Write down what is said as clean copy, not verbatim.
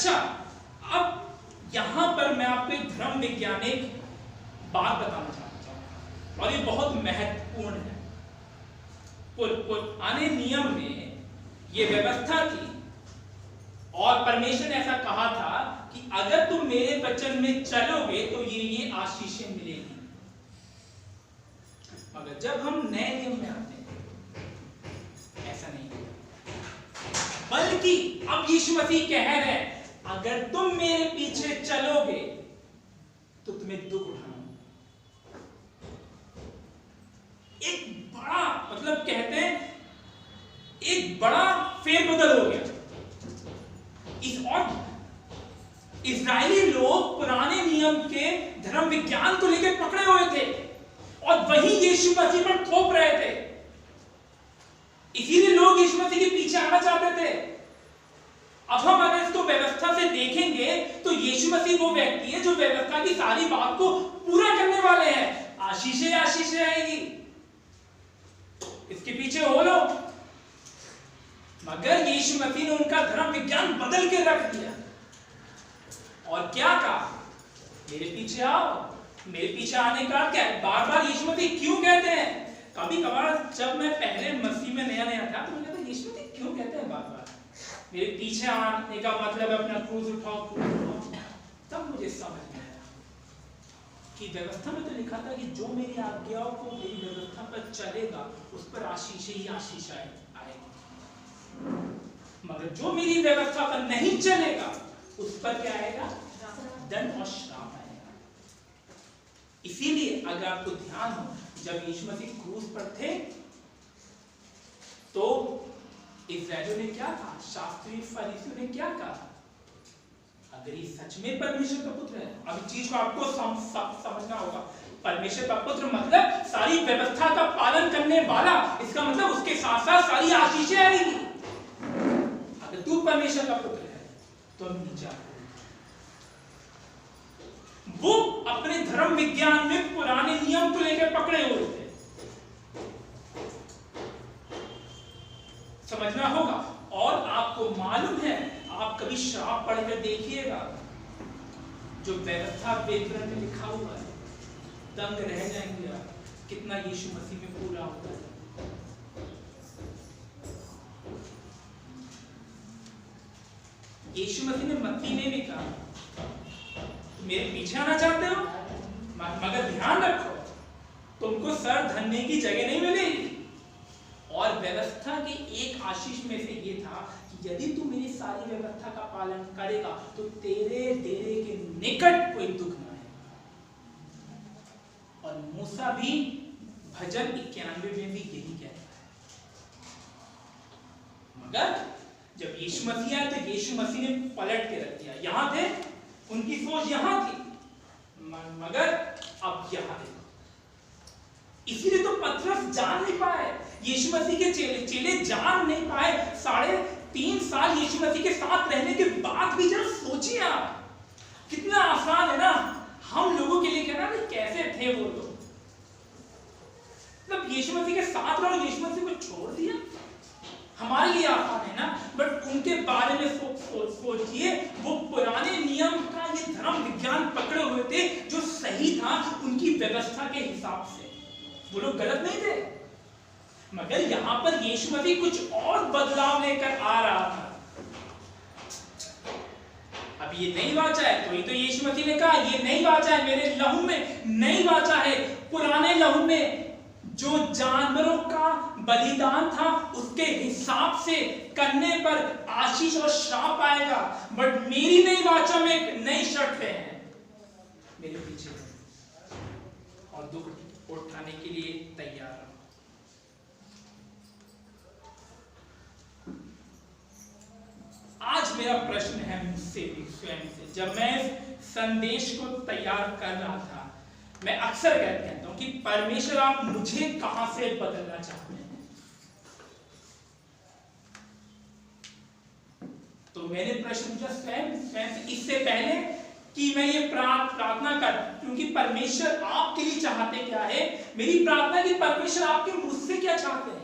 अच्छा, अब यहां पर मैं आपको एक धर्म वैज्ञानिक बात बताना चाहता हूं और ये बहुत महत्वपूर्ण है। पुराने नियम में ये व्यवस्था थी और परमेश्वर ने ऐसा कहा था कि अगर तुम मेरे वचन में चलोगे तो ये आशीषें मिलेगी। मगर जब हम नए नियम में आते हैं ऐसा नहीं है, बल्कि अब यीशु मसीह कह रहे हैं अगर तुम मेरे पीछे चलोगे तो तुम्हें दुख उठाना। एक बड़ा मतलब कहते हैं एक बड़ा फेरबदल हो गया। इस्राएली लोग पुराने नियम के धर्म विज्ञान को लेकर पकड़े हुए थे और वही यीशु मसीह पर थोप रहे थे। इसीलिए लोग यीशु मसीह के पीछे आना चाहते थे। अब हम अगर इसको व्यवस्था से देखेंगे तो यीशु मसीह वो व्यक्ति है जो व्यवस्था की सारी बात को पूरा करने वाले हैं। आशीषें आशीषें आएगी, इसके पीछे हो लो। मगर यीशु मसीह ने उनका धर्म विज्ञान बदल के रख दिया और क्या कहा, मेरे पीछे आओ। मेरे पीछे आने का क्या है? बार बार यीशु मसीह क्यों कहते हैं? कभी कभार जब मैं पहले मसीह में नया था तो मुझे यीशु मसीह क्यों कहते हैं बार बार मेरे पीछे आने का मतलब अपना क्रूज उठाओ। तब मुझे समझ में आया कि व्यवस्था में तो लिखा था कि जो मेरी आज्ञाओं को मेरी व्यवस्था पर चलेगा उस पर आशीषें ही आशीष आएगी, मगर जो मेरी व्यवस्था पर नहीं चलेगा उस पर क्या आएगा? दंड और श्राप आएगा। इसीलिए अगर आपको ध्यान हो, जब यीशु मसीह क्रूस पर थे तो इस्राएलियों ने क्या कहा? शास्त्री फरीसियों ने क्या कहा? अगर ये सच में परमेश्वर का पुत्र है, अब इस चीज को आपको समझना होगा। परमेश्वर का पुत्र मतलब सारी व्यवस्था का पालन करने वाला, इसका मतलब उसके साथ साथ सारी आशीषें आएगी। अगर तू परमेश्वर का पुत्र है तो नीचा वो अपने धर्म विज्ञान में पुराने नियम को लेकर पकड़े हुए थे। समझना होगा। और आपको मालूम है, आप कभी श्राप पढ़कर देखिएगा जो व्यवस्था विवरण में लिखा हुआ है, दंग रह जाएंगे आप कितना यीशु मसीह में पूरा होता है। यीशु मसीह ने मत्ती में भी कहा मेरे पीछे आना चाहते हो, मगर ध्यान रखो तुमको सर धरने की जगह नहीं मिलेगी। और व्यवस्था की एक आशीष में से ये था कि यदि तू मेरी सारी व्यवस्था का पालन करेगा तो तेरे डेरे के निकट कोई दुख ना है। और मूसा भी भजन 91 में भी यही कहता है। मगर जब यीशु मसीह आया तो यीशु मसीह ने पलट के रख दिया। यहां थे, उनकी सोच यहां थी, मगर अब यहां देखो। इसीलिए तो पतरस जान नहीं पाए, यीशु मसीह के चेले जान नहीं पाए। 3.5 साल यीशु मसीह के साथ रहने के बाद भी जरा सोचिए आप, कितना आसान है ना हम लोगों के लिए कहना कैसे थे वो लोग। मतलब यीशु मसीह के साथ रहो, यीशु मसीह को छोड़ दिया, हमारे लिए आसान है ना। बट उनके बारे में सोचिए, वो पुराने नियम का ये धर्म विज्ञान पकड़े हुए थे जो सही था उनकी व्यवस्था के हिसाब से। वो लोग गलत नहीं थे, मगर यहां पर यीशु मसीह कुछ और बदलाव लेकर आ रहा था। अब ये नई वाचा है, तो ये तो यीशु मसीह ने कहा ये नई वाचा है, मेरे लहू में नई वाचा है। पुराने लहू में जो जानवरों का बलिदान था उसके हिसाब से करने पर आशीष और श्राप आएगा। बट मेरी नई वाचा में एक नई शर्त है, मेरे पीछे और दुख उठाने के लिए तैयार रहो। आज मेरा प्रश्न है मुझसे भी स्वयं से। जब मैं संदेश को तैयार कर रहा था, मैं अक्सर कहता हूं कि परमेश्वर आप मुझे कहां से बदलना चाहते हैं। तो मैंने प्रश्न पूछा स्वयं से, इससे पहले कि मैं ये प्रार्थना कर, क्योंकि परमेश्वर आपके लिए चाहते क्या है। मेरी प्रार्थना कि परमेश्वर आपके मुझसे क्या चाहते हैं।